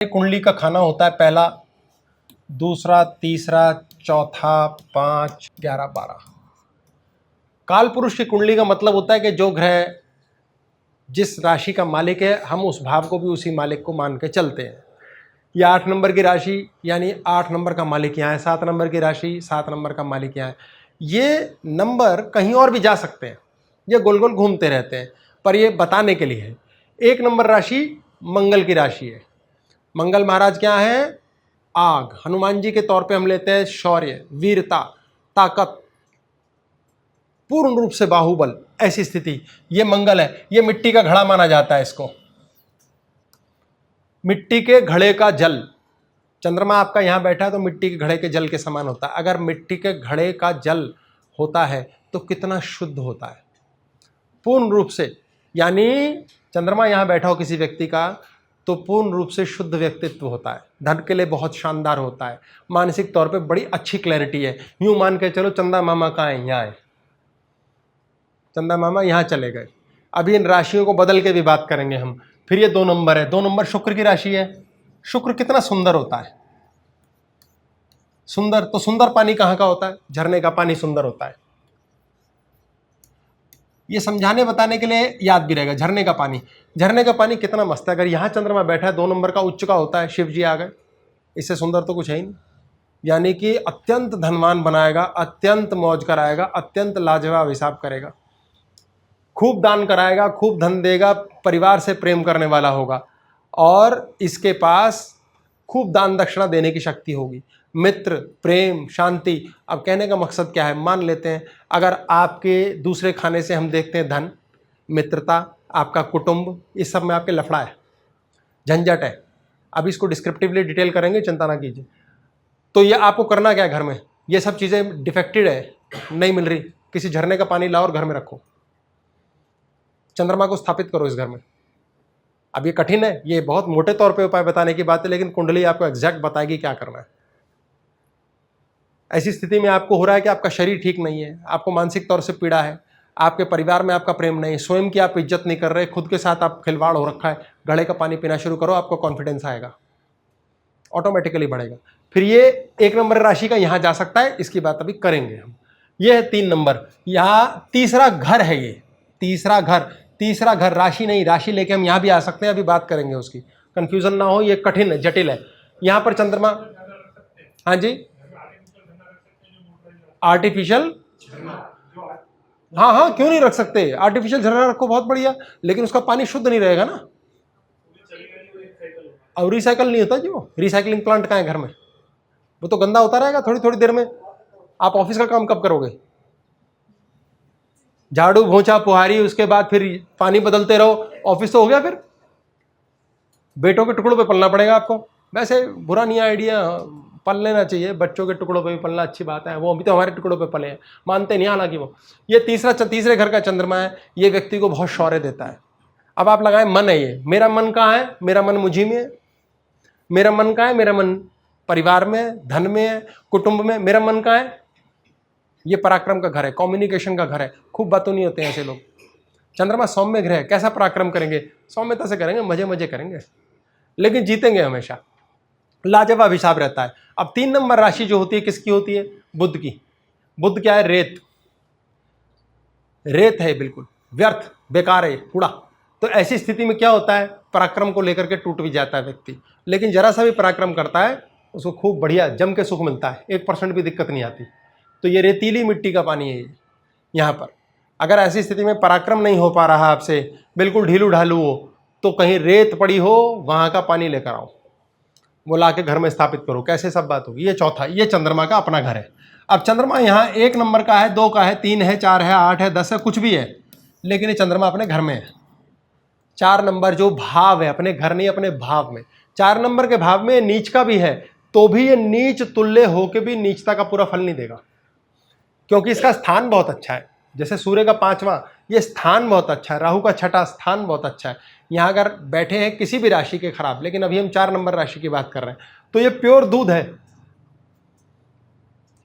कुंडली का खाना होता है पहला, दूसरा, तीसरा, चौथा, 5, 11, 12। काल पुरुष की कुंडली का मतलब होता है कि जो ग्रह जिस राशि का मालिक है हम उस भाव को भी उसी मालिक को मान के चलते हैं। ये 8 नंबर की राशि यानी 8 नंबर का मालिक यहाँ है, 7 नंबर की राशि 7 नंबर का मालिक यहाँ है। ये नंबर कहीं और भी जा सकते हैं, ये गोल गोल घूमते रहते हैं, पर ये बताने के लिए है। 1 नंबर राशि मंगल की राशि है। मंगल महाराज क्या है? आग। हनुमान जी के तौर पे हम लेते हैं शौर्य, वीरता, ताकत, पूर्ण रूप से बाहुबल, ऐसी स्थिति। ये मंगल है। ये मिट्टी का घड़ा माना जाता है इसको, मिट्टी के घड़े का जल। चंद्रमा आपका यहां बैठा है तो मिट्टी के घड़े के जल के समान होता है। अगर मिट्टी के घड़े का जल होता है तो कितना शुद्ध होता है, पूर्ण रूप से। यानी चंद्रमा यहां बैठा हो किसी व्यक्ति का तो पूर्ण रूप से शुद्ध व्यक्तित्व होता है, धन के लिए बहुत शानदार होता है, मानसिक तौर पे बड़ी अच्छी क्लैरिटी है। यूं मान के चलो चंदा मामा कहाँ है? यहाँ है, चंदा मामा यहाँ चले गए। अभी इन राशियों को बदल के भी बात करेंगे हम। फिर ये 2 नंबर है, 2 नंबर शुक्र की राशि है। शुक्र कितना सुंदर होता है, सुंदर। तो सुंदर पानी कहाँ का होता है? झरने का पानी सुंदर होता है। ये समझाने बताने के लिए याद भी रहेगा। झरने का पानी, झरने का पानी कितना मस्त है। अगर यहाँ चंद्रमा बैठा है 2 नंबर का उच्च का होता है, शिव जी आ गए, इससे सुंदर तो कुछ है ही नहीं। यानी कि अत्यंत धनवान बनाएगा, अत्यंत मौज कराएगा, अत्यंत लाजवाब हिसाब करेगा, खूब दान कराएगा, खूब धन देगा, परिवार से प्रेम करने वाला होगा और इसके पास खूब दान दक्षिणा देने की शक्ति होगी। मित्र, प्रेम, शांति। अब कहने का मकसद क्या है? मान लेते हैं अगर आपके दूसरे खाने से हम देखते हैं धन, मित्रता, आपका कुटुंब, इस सब में आपके लफड़ा है, झंझट है। अब इसको डिस्क्रिप्टिवली डिटेल करेंगे, चिंता ना कीजिए। तो ये आपको करना क्या है? घर में ये सब चीज़ें डिफेक्टेड है, नहीं मिल रही, किसी झरने का पानी लाओ और घर में रखो, चंद्रमा को स्थापित करो इस घर में। अब ये कठिन है, ये बहुत मोटे तौर पे उपाय बताने की बात है, लेकिन कुंडली आपको एग्जैक्ट बताएगी क्या करना है। ऐसी स्थिति में आपको हो रहा है कि आपका शरीर ठीक नहीं है, आपको मानसिक तौर से पीड़ा है, आपके परिवार में आपका प्रेम नहीं, स्वयं की आप इज्जत नहीं कर रहे, खुद के साथ आप खिलवाड़ हो रखा है। घड़े का पानी पीना शुरू करो, आपको कॉन्फिडेंस आएगा, ऑटोमेटिकली बढ़ेगा। फिर ये 1 नंबर राशि का यहाँ जा सकता है, इसकी बात अभी करेंगे हम। ये है 3 नंबर। यहाँ तीसरा घर है, ये तीसरा घर। तीसरा घर राशि नहीं, राशि लेके हम यहाँ भी आ सकते हैं, अभी बात करेंगे उसकी, कंफ्यूजन ना हो, ये कठिन है, जटिल है। यहाँ पर चंद्रमा, हाँ जी, आर्टिफिशियल, हाँ हाँ, क्यों नहीं रख सकते? आर्टिफिशियल झरना रखो, बहुत बढ़िया, लेकिन उसका पानी शुद्ध नहीं रहेगा ना। और रिसाइकल नहीं होता जी, वो रिसाइकलिंग प्लांट कहाँ है घर में? वो तो गंदा होता रहेगा थोड़ी थोड़ी देर में। आप ऑफिस का काम कब करोगे? झाड़ू पोंछा पुहारी, उसके बाद फिर पानी बदलते रहो, ऑफिस तो हो गया। फिर बेटों के टुकड़ों पे पलना पड़ेगा आपको। वैसे बुरा नहीं आइडिया, पल लेना चाहिए, बच्चों के टुकड़ों पे भी पलना अच्छी बात है, वो अभी तो हमारे टुकड़ों पे पले हैं, मानते नहीं हालांकि वो। ये तीसरे घर का चंद्रमा है, ये व्यक्ति को बहुत शौर्य देता है। अब आप लगाएं मन है ये, मेरा मन कहाँ है? मेरा मन मुझी में है। मेरा मन कहाँ है? मेरा मन परिवार में है, धन में है, कुटुंब में। मेरा मन कहाँ है? ये पराक्रम का घर है, कम्युनिकेशन का घर है, खूब बातों नहीं होते हैं ऐसे लोग। चंद्रमा सौम्य ग्रह है, कैसा पराक्रम करेंगे? सौम्यता से करेंगे, मजे मजे करेंगे, लेकिन जीतेंगे हमेशा, लाजवाब हिसाब रहता है। अब 3 नंबर राशि जो होती है किसकी होती है? बुध की। बुध क्या है? रेत, रेत है, बिल्कुल व्यर्थ, बेकार है, कूड़ा। तो ऐसी स्थिति में क्या होता है? पराक्रम को लेकर के टूट भी जाता है व्यक्ति, लेकिन जरा सा भी पराक्रम करता है उसको खूब बढ़िया जम के सुख मिलता है, 1% भी दिक्कत नहीं आती। तो ये रेतीली मिट्टी का पानी है यहाँ पर। अगर ऐसी स्थिति में पराक्रम नहीं हो पा रहा आपसे, बिल्कुल ढीलू ढालू हो, तो कहीं रेत पड़ी हो वहाँ का पानी लेकर आओ, वो ला के घर में स्थापित करो। कैसे सब बात होगी? ये चौथा, ये चंद्रमा का अपना घर है। अब चंद्रमा यहाँ 1 नंबर का है, 2 का है, 3 है, 4 है, 8 है, 10 है, कुछ भी है, लेकिन ये चंद्रमा अपने घर में है। 4 नंबर जो भाव है, अपने घर नहीं, अपने भाव में। 4 नंबर के भाव में नीच का भी है, तो भी ये नीच तुल्य होके भी नीचता का पूरा फल नहीं देगा, क्योंकि इसका स्थान बहुत अच्छा है। जैसे सूर्य का 5वां, ये स्थान बहुत अच्छा है, राहु का 6ठा स्थान बहुत अच्छा है। यहाँ अगर बैठे हैं किसी भी राशि के खराब, लेकिन अभी हम 4 नंबर राशि की बात कर रहे हैं, तो ये प्योर दूध है।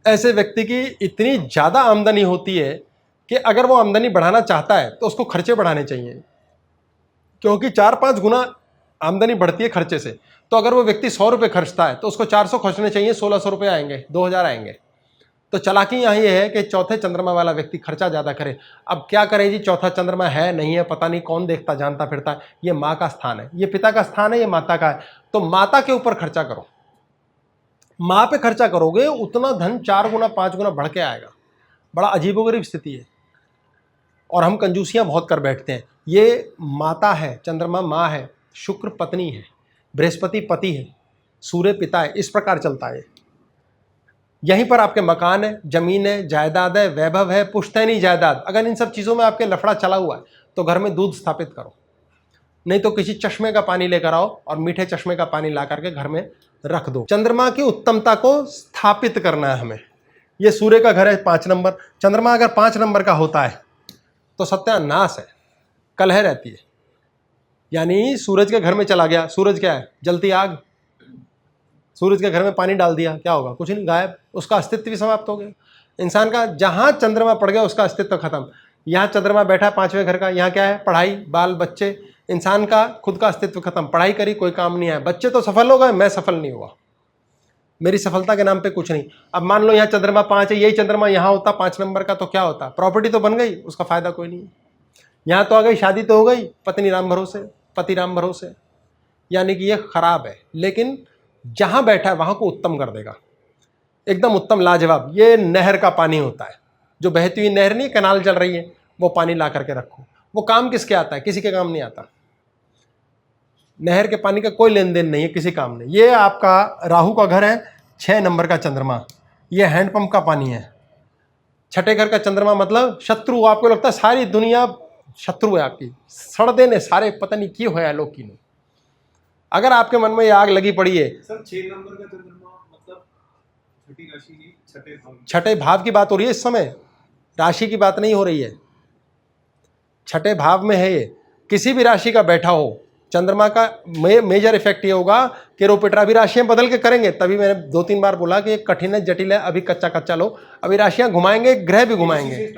ऐसे व्यक्ति की इतनी ज़्यादा आमदनी होती है कि अगर वो आमदनी बढ़ाना चाहता है तो उसको खर्चे बढ़ाने चाहिए, क्योंकि 4-5 गुना आमदनी बढ़ती है खर्चे से। तो अगर वो व्यक्ति 100 रुपये खर्चता है तो उसको 400 खर्चने चाहिए, 1600 रुपये आएंगे, 2000 आएंगे। तो चालाकी यहाँ ये है कि चौथे चंद्रमा वाला व्यक्ति खर्चा ज़्यादा करे। अब क्या करें जी, चौथा चंद्रमा है नहीं है पता नहीं, कौन देखता जानता फिरता है। ये माँ का स्थान है, ये पिता का स्थान है, ये माता का है। तो माता के ऊपर खर्चा करो, माँ पे खर्चा करोगे उतना धन 4 गुना 5 गुना बढ़ के आएगा। बड़ा अजीबोगरीब स्थिति है और हम कंजूसियाँ बहुत कर बैठते हैं। ये माता है, चंद्रमा माँ है, शुक्र पत्नी है, बृहस्पति पति है, सूर्य पिता है, इस प्रकार चलता है। यहीं पर आपके मकान है, जमीन है, जायदाद है, वैभव है, पुश्तैनी जायदाद। अगर इन सब चीज़ों में आपके लफड़ा चला हुआ है तो घर में दूध स्थापित करो, नहीं तो किसी चश्मे का पानी लेकर आओ और मीठे चश्मे का पानी ला करके घर में रख दो। चंद्रमा की उत्तमता को स्थापित करना है हमें। ये सूर्य का घर है 5 नंबर, चंद्रमा अगर 5 नंबर का होता है तो सत्यानाश है, कलह रहती है। यानी सूरज के घर में चला गया, सूरज क्या है, जलती आग। सूरज के घर में पानी डाल दिया, क्या होगा, कुछ नहीं, गायब, उसका अस्तित्व भी समाप्त हो गया। इंसान का जहाँ चंद्रमा पड़ गया उसका अस्तित्व खत्म। यहाँ चंद्रमा बैठा 5वें घर का, यहाँ क्या है, पढ़ाई, बाल बच्चे, इंसान का खुद का अस्तित्व खत्म। पढ़ाई करी कोई काम नहीं आया, बच्चे तो सफल हो गए, मैं सफल नहीं हुआ, मेरी सफलता के नाम पे कुछ नहीं। अब मान लो यहाँ चंद्रमा 5 है, यही चंद्रमा यहाँ होता 5 नंबर का तो क्या होता, प्रॉपर्टी तो बन गई, उसका फायदा कोई नहीं। यहाँ तो आ गई, शादी तो हो गई, पत्नी राम भरोसे, पति राम भरोसे, यानी कि ये खराब है। लेकिन जहाँ बैठा है वहाँ को उत्तम कर देगा, एकदम उत्तम, लाजवाब। ये नहर का पानी होता है, जो बहती हुई नहर नहीं, कैनाल चल रही है, वो पानी ला करके रखो। वो काम किसके आता है, किसी के काम नहीं आता। नहर के पानी का कोई लेन देन नहीं है, किसी काम नहीं। ये आपका राहु का घर है, 6 नंबर का चंद्रमा, ये हैंडपंप का पानी है। छठे घर का चंद्रमा मतलब शत्रु। आपको लगता है सारी दुनिया शत्रु है आपकी, सड़ देने सारे, पता नहीं क्यों है लोग की नहीं। अगर आपके मन में ये आग लगी पड़ी है, सर 6 नंबर का चंद्रमा मतलब छठी राशि की छठे भाव की बात हो रही है इस समय, राशि की बात नहीं हो रही है। छठे भाव में है ये, किसी भी राशि का बैठा हो चंद्रमा का मेजर इफेक्ट ये होगा कि रोपिट्रा भी राशियां बदल के करेंगे। तभी मैंने 2-3 बार बोला कि कठिन है, जटिल है, अभी कच्चा कच्चा लो, अभी राशियां घुमाएंगे, ग्रह भी घुमाएंगे।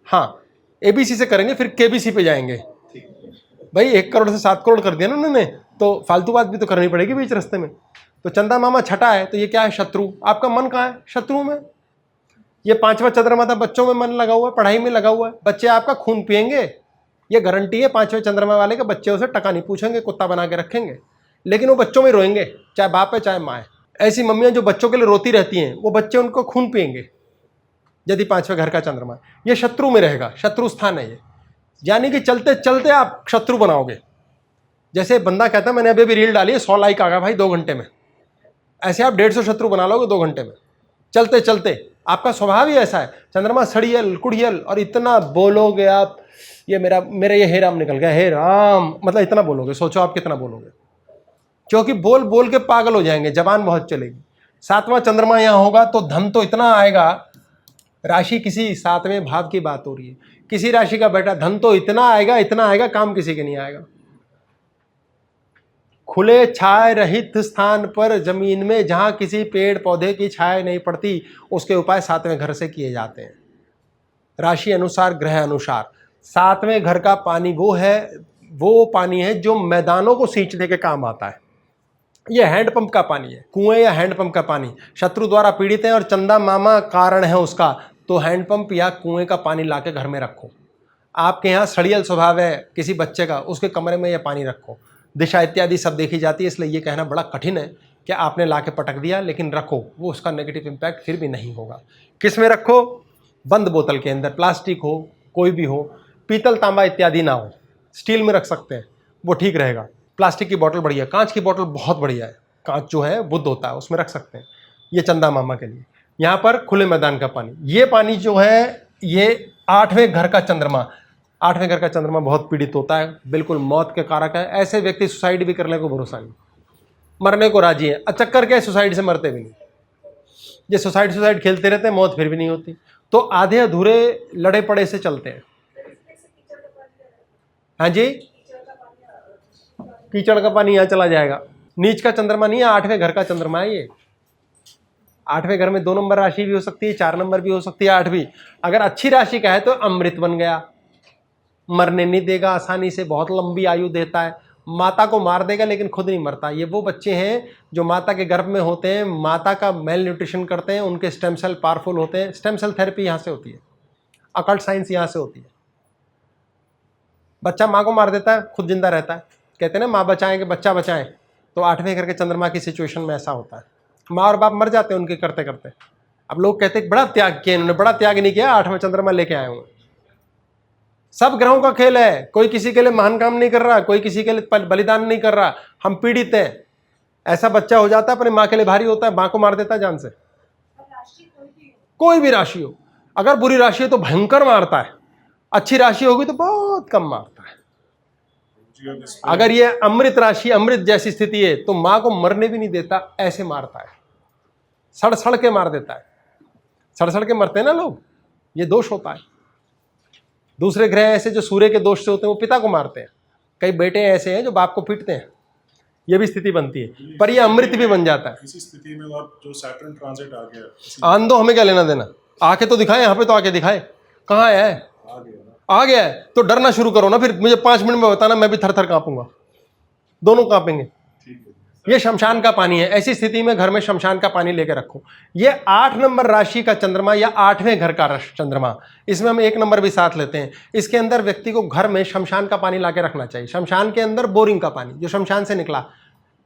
हाँ, ABC से करेंगे, फिर KBC पे जाएंगे। भाई 1 करोड़ से 7 करोड़ कर दिया ना उन्होंने, तो फालतू बात भी तो करनी पड़ेगी बीच रास्ते में। तो चंदा मामा छठा है तो ये क्या है, शत्रु। आपका मन कहाँ है, शत्रु में। ये 5वां चंद्रमा था, बच्चों में मन लगा हुआ है, पढ़ाई में लगा हुआ है, बच्चे आपका खून पिएंगे, ये गारंटी है। 5वें चंद्रमा वाले के बच्चे उसे टका नहीं पूछेंगे, कुत्ता बना के रखेंगे, लेकिन वो बच्चों में रोएंगे, चाहे बाप है चाहे माँ है। ऐसी मम्मियाँ जो बच्चों के लिए रोती रहती हैं, वो बच्चे उनको खून पिएंगे यदि 5वें घर का चंद्रमा है। ये शत्रु में रहेगा, शत्रु स्थान है ये, यानी कि चलते चलते आप शत्रु बनाओगे। जैसे बंदा कहता है मैंने अभी भी रील डाली है, 100 लाइक आ गया भाई 2 घंटे में, ऐसे आप 150 शत्रु बना लोगे 2 घंटे में, चलते चलते। आपका स्वभाव ही ऐसा है, चंद्रमा सड़ियल कुड़ियल, और इतना बोलोगे आप, ये मेरा ये हे राम निकल गया, हे राम, मतलब इतना बोलोगे, सोचो आप कितना बोलोगे, क्योंकि बोल बोल के पागल हो जाएंगे, जबान बहुत चलेगी। 7वां चंद्रमा यहाँ होगा तो धन तो इतना आएगा, राशि किसी 7वें भाव की बात हो रही है, किसी राशि का बेटा, धन तो इतना आएगा, काम किसी के नहीं आएगा। खुले छाए रहित स्थान पर जमीन में जहां किसी पेड़ पौधे की छाया नहीं पड़ती, उसके उपाय 7वें घर से किए जाते हैं, राशि अनुसार, ग्रह अनुसार। 7वें घर का पानी वो पानी है जो मैदानों को सींचने के काम आता है। यह हैंडपंप का पानी है, कुएं या हैंडपंप का पानी। शत्रु द्वारा पीड़ित है और चंदा मामा कारण है उसका, तो हैंडपंप या कुएं का पानी लाके घर में रखो। आपके यहाँ सड़ियल स्वभाव है किसी बच्चे का, उसके कमरे में यह पानी रखो। दिशा इत्यादि सब देखी जाती है, इसलिए ये कहना बड़ा कठिन है कि आपने लाके पटक दिया, लेकिन रखो, वो उसका नेगेटिव इम्पैक्ट फिर भी नहीं होगा। किस में रखो, बंद बोतल के अंदर, प्लास्टिक हो कोई भी हो, पीतल तांबा इत्यादि ना हो, स्टील में रख सकते हैं, वो ठीक रहेगा। प्लास्टिक की बोतल बढ़िया, कांच की बोतल बहुत बढ़िया है, कांच जो है बुद्ध होता है, उसमें रख सकते हैं। ये चंदा मामा के लिए। यहाँ पर खुले मैदान का पानी, ये पानी जो है ये 8वें घर का चंद्रमा, 8वें घर का चंद्रमा बहुत पीड़ित होता है, बिल्कुल मौत के कारक है। ऐसे व्यक्ति सुसाइड भी करने को भरोसा नहीं, मरने को राजी है, चक्कर के सुसाइड से मरते भी नहीं। ये सुसाइड खेलते रहते हैं, मौत फिर भी नहीं होती। तो आधे अधूरे लड़े पड़े से चलते हैं। हाँ जी, कीचड़ का पानी यहाँ चला जाएगा। नीच का चंद्रमा नहीं है, 8वें घर का चंद्रमा है ये। 8वें घर में 2 नंबर राशि भी हो सकती है, 4 नंबर भी हो सकती है, 8वीं। अगर अच्छी राशि का है तो अमृत बन गया, मरने नहीं देगा आसानी से, बहुत लंबी आयु देता है, माता को मार देगा लेकिन खुद नहीं मरता। ये वो बच्चे हैं जो माता के गर्भ में होते हैं, माता का मेल न्यूट्रिशन करते हैं, उनके स्टेम सेल पावरफुल होते हैं। स्टेम सेल थेरेपी यहाँ से होती है, अकल्ट साइंस यहाँ से होती है। बच्चा माँ को मार देता है, खुद जिंदा रहता है। कहते हैं ना माँ बचाएं कि बच्चा बचाएं, तो 8वें घर के चंद्रमा की सिचुएशन में ऐसा होता है। माँ और बाप मर जाते हैं उनके करते करते। अब लोग कहते हैं बड़ा त्याग किया इन्होंने, बड़ा त्याग नहीं किया, 8वां चंद्रमा लेके आए हुए। सब ग्रहों का खेल है, कोई किसी के लिए महान काम नहीं कर रहा, कोई किसी के लिए बलिदान नहीं कर रहा। हम पीड़ित हैं। ऐसा बच्चा हो जाता है अपनी माँ के लिए भारी होता है, माँ को मार देता है जान से। कोई भी राशि हो, अगर बुरी राशि है तो भयंकर मारता है, अच्छी राशि होगी तो बहुत कम मारता है। अगर ये अमृत राशि, अमृत जैसी स्थिति है तो माँ को मरने भी नहीं देता, ऐसे मारता है, सड़ सड़ के मार देता है। सड़ सड़ के मरते हैं ना लोग, ये दोष होता है। दूसरे ग्रह ऐसे जो सूर्य के दोष से होते हैं वो पिता को मारते हैं। कई बेटे ऐसे हैं जो बाप को पीटते हैं, ये भी स्थिति बनती है। पर ये अमृत भी बन जाता है। इसी स्थिति में आप जो सैटर्न ट्रांजिट आ गया, आंदो हमें क्या लेना देना, आके तो दिखाए, यहाँ पे तो आके दिखाए, कहाँ है, आ गया है तो डरना शुरू करो ना। फिर मुझे 5 मिनट में बताना, मैं भी थर थर कांपूंगा, दोनों कांपेंगे। ये शमशान का पानी है। ऐसी स्थिति में घर में शमशान का पानी लेके रखो। ये 8 नंबर राशि का चंद्रमा या 8वें घर का चंद्रमा, इसमें हम 1 नंबर भी साथ लेते हैं। इसके अंदर व्यक्ति को घर में शमशान का पानी लाके रखना चाहिए। शमशान के अंदर बोरिंग का पानी जो शमशान से निकला।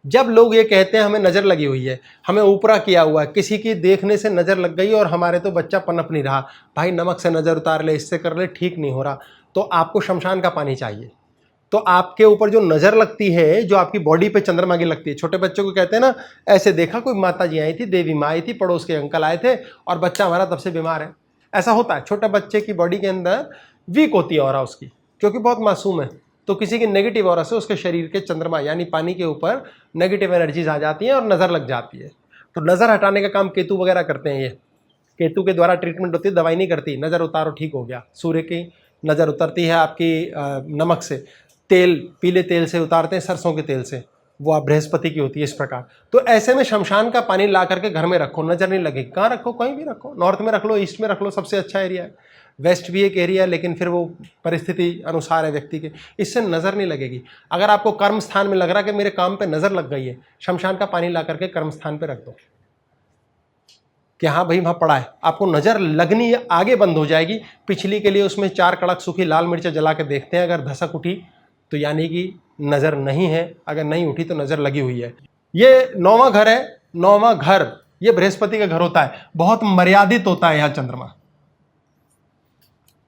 जब लोग ये कहते हैं हमें नज़र लगी हुई है, हमें ऊपरा किया हुआ है, किसी की देखने से नज़र लग गई और हमारे तो बच्चा पनप नहीं रहा, भाई नमक से नज़र उतार ले, इससे कर ले, ठीक नहीं हो रहा, तो आपको शमशान का पानी चाहिए। तो आपके ऊपर जो नज़र लगती है, जो आपकी बॉडी पे चंद्रमा की लगती है, छोटे बच्चों को कहते हैं ना, ऐसे देखा कोई माता जी आई थी, देवी माँ आई थी, पड़ोस के अंकल आए थे और बच्चा हमारा तब से बीमार है। ऐसा होता है, छोटे बच्चे की बॉडी के अंदर वीक होती है ऑरा उसकी, क्योंकि बहुत मासूम है। तो किसी की नेगेटिव ऑरा से उसके शरीर के चंद्रमा यानी पानी के ऊपर नेगेटिव एनर्जीज आ जाती हैं और नज़र लग जाती है। तो नज़र हटाने का काम केतु वगैरह करते हैं। ये केतु के द्वारा ट्रीटमेंट होती है, दवाई नहीं करती, नज़र उतारो ठीक हो गया। सूर्य की नज़र उतरती है आपकी नमक से, तेल पीले तेल से उतारते हैं, सरसों के तेल से, वो आप बृहस्पति की होती है इस प्रकार। तो ऐसे में शमशान का पानी ला करके घर में रखो, नज़र नहीं लगेगी। कहाँ रखो, कहीं भी रखो, नॉर्थ में रख लो, ईस्ट में रख लो, सबसे अच्छा एरिया है। वेस्ट भी एक एरिया है, लेकिन फिर वो परिस्थिति अनुसार है व्यक्ति के, इससे नज़र नहीं लगेगी। अगर आपको कर्म स्थान में लग रहा है कि मेरे काम पे नज़र लग गई है, शमशान का पानी ला करके कर्म स्थान पे रख दो कि हाँ भाई वहाँ पड़ा है, आपको नज़र लगनी आगे बंद हो जाएगी। पिछली के लिए उसमें 4 कड़क सूखी लाल मिर्चें जला के देखते हैं, अगर धसक उठी तो यानी कि नज़र नहीं है, अगर नहीं उठी तो नज़र लगी हुई है। ये 9वां घर है। 9वां घर ये बृहस्पति का घर होता है, बहुत मर्यादित होता है यहाँ चंद्रमा,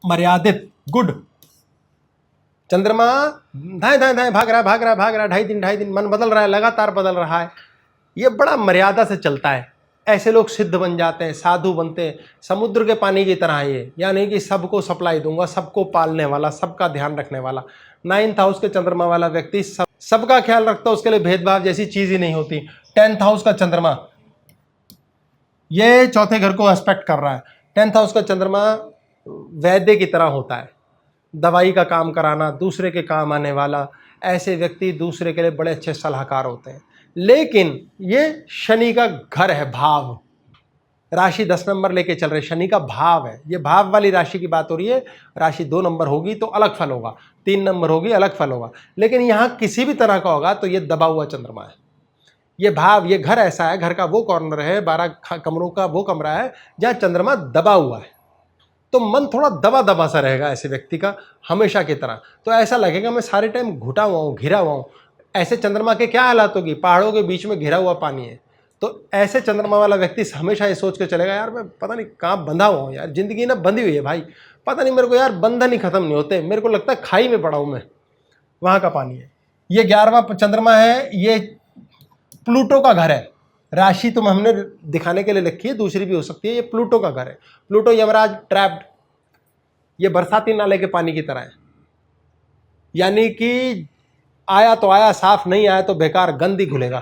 मर्यादित, गुड। चंद्रमा धाए धाए धाए भाग रहा, 2.5 दिन मन बदल रहा है, लगातार बदल रहा है। ये बड़ा मर्यादा से चलता है। ऐसे लोग सिद्ध बन जाते हैं, साधु बनते हैं। समुद्र के पानी की तरह ये, यानी कि सबको सप्लाई दूंगा, सबको पालने वाला, सबका ध्यान रखने वाला। 9th हाउस के चंद्रमा वाला व्यक्ति सबका ख्याल रखता है, उसके लिए भेदभाव जैसी चीज ही नहीं होती। 10th हाउस का चंद्रमा ये 4थे घर को एस्पेक्ट कर रहा है। 10th हाउस का चंद्रमा वैद्य की तरह होता है, दवाई का काम कराना, दूसरे के काम आने वाला। ऐसे व्यक्ति दूसरे के लिए बड़े अच्छे सलाहकार होते हैं। लेकिन ये शनि का घर है, भाव, राशि 10 नंबर लेके चल रहे, शनि का भाव है। ये भाव वाली राशि की बात हो रही है। राशि 2 नंबर होगी तो अलग फल होगा, 3 नंबर होगी अलग फल होगा, लेकिन यहाँ किसी भी तरह का होगा तो ये दबा हुआ चंद्रमा है। ये भाव, ये घर ऐसा है, घर का वो कॉर्नर है, 12 कमरों का वो कमरा है जहाँ चंद्रमा दबा हुआ है। तो मन थोड़ा दबा दबा सा रहेगा ऐसे व्यक्ति का हमेशा की तरह। तो ऐसा लगेगा मैं सारे टाइम घुटा हुआ हूँ, घिरा हुआ हूँ। ऐसे चंद्रमा के क्या हालात होगी, पहाड़ों के बीच में घिरा हुआ पानी है। तो ऐसे चंद्रमा वाला व्यक्ति हमेशा ये सोच के चलेगा, यार मैं पता नहीं कहाँ बंधा हुआ हूँ, यार जिंदगी ना बंधी हुई है भाई, पता नहीं मेरे को यार बंधन ही खत्म नहीं होते, मेरे को लगता है खाई में पड़ा हूँ मैं। वहाँ का पानी है। ये 11वां चंद्रमा है, ये प्लूटो का घर है। राशि तो हमने दिखाने के लिए लिखी है, दूसरी भी हो सकती है। ये प्लूटो का घर है। प्लूटो यमराज ट्रैप्ड, ये बरसाती नाले के पानी की तरह है, यानी कि आया तो आया, साफ नहीं आया तो बेकार, गंदी घुलेगा।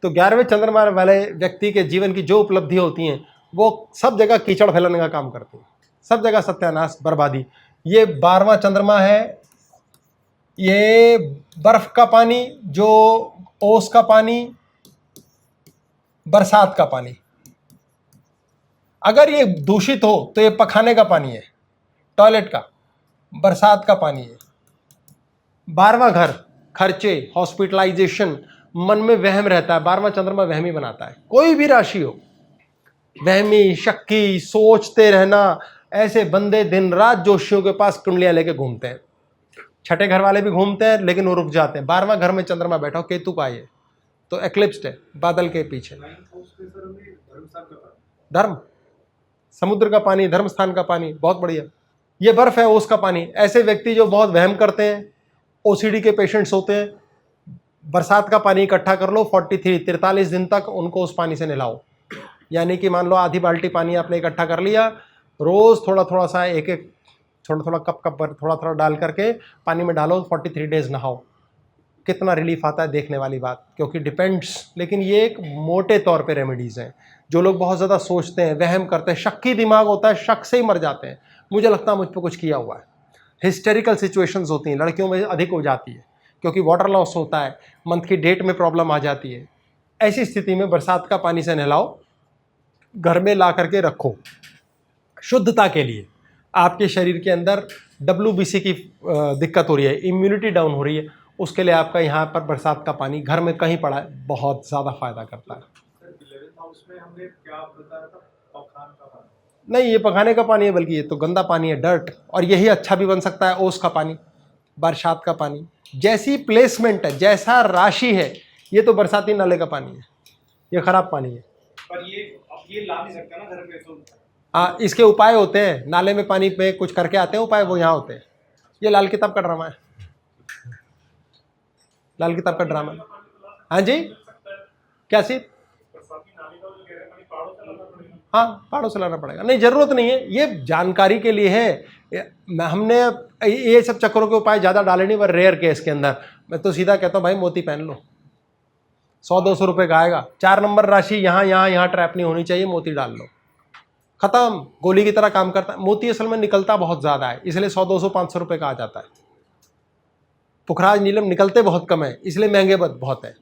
तो 11वें चंद्रमा वाले व्यक्ति के जीवन की जो उपलब्धि होती हैं वो सब जगह कीचड़ फैलाने का काम करती हैं, सब जगह सत्यानाश, बर्बादी। ये 12वां चंद्रमा है। ये बर्फ का पानी, जो ओस का पानी, बरसात का पानी, अगर ये दूषित हो तो ये पखाने का पानी है, टॉयलेट का, बरसात का पानी है। 12वां घर खर्चे, हॉस्पिटलाइजेशन, मन में वहम रहता है। 12वां चंद्रमा वहमी बनाता है। कोई भी राशि हो, वहमी, शक्की, सोचते रहना, ऐसे बंदे दिन रात जोशियों के पास कुंडलियां लेके घूमते हैं। छठे घर वाले भी घूमते हैं लेकिन वो रुक जाते हैं। 12वां घर में चंद्रमा बैठा हो, केतु का ये तो एक्लिप्स्ड है, बादल के पीछे। नाइन्थ हाउस में सर हमें धर्मस्थान का पानी, धर्म, समुद्र का पानी, धर्म स्थान का पानी, बहुत बढ़िया। ये बर्फ है, ओस का पानी। ऐसे व्यक्ति जो बहुत वहम करते हैं, ओसीडी के पेशेंट्स होते हैं, बरसात का पानी इकट्ठा कर लो, 43 दिन तक उनको उस पानी से नहलाओ। यानी कि मान लो आधी बाल्टी पानी आपने इकट्ठा कर लिया, रोज थोड़ा थोड़ा सा, एक एक थोड़ा थोड़ा कप कप पर थोड़ा थोड़ा डाल करके पानी में डालो, 43 डेज नहाओ। कितना रिलीफ आता है, देखने वाली बात। क्योंकि डिपेंड्स, लेकिन ये एक मोटे तौर पे रेमेडीज़ हैं। जो लोग बहुत ज़्यादा सोचते हैं, वहम करते हैं, शक की दिमाग होता है, शक से ही मर जाते हैं। मुझे लगता है मुझ पर कुछ किया हुआ है। हिस्टेरिकल सिचुएशंस होती हैं, लड़कियों में अधिक हो जाती है क्योंकि वाटर लॉस होता है, मंथ की डेट में प्रॉब्लम आ जाती है। ऐसी स्थिति में बरसात का पानी से नहलाओ, घर में ला करके रखो, शुद्धता के लिए। आपके शरीर के अंदर WBC की दिक्कत हो रही है, इम्यूनिटी डाउन हो रही है, उसके लिए आपका यहाँ पर बरसात का पानी घर में कहीं पड़ा है, बहुत ज़्यादा फायदा करता है। सर 11th हाउस में हमने क्या बताया था, पखान का पानी, नहीं, ये पकाने का पानी है, बल्कि ये तो गंदा पानी है, डर्ट। और यही अच्छा भी बन सकता है, ओस का पानी, बरसात का पानी। जैसी प्लेसमेंट है, जैसा राशि है, ये तो बरसाती नाले का पानी है, ये खराब पानी है। पर ये अब ये ला नहीं सकता ना घर पे, तो हाँ, इसके उपाय होते हैं। नाले में पानी पे कुछ करके आते हैं उपाय, वो यहाँ होते हैं। ये लाल किताब का ड्रामा है, लाल किताब का ड्रामा है। हाँ जी, क्या चीज? हाँ, पहाड़ों से लाना पड़ेगा। नहीं, ज़रूरत नहीं है, ये जानकारी के लिए है। हमने ये सब चक्करों के उपाय ज़्यादा डाले नहीं, पर रेयर केस के अंदर मैं तो सीधा कहता हूँ भाई मोती पहन लो, 100-200 रुपये का आएगा। 4 नंबर राशि यहाँ ट्रैप नहीं होनी चाहिए, मोती डाल लो, खत्म। गोली की तरह काम करता है। मोती असल में निकलता बहुत ज़्यादा है, इसलिए 100-200-500 रुपये का आ जाता है। पुखराज नीलम निकलते बहुत कम है, इसलिए महंगे बहुत है।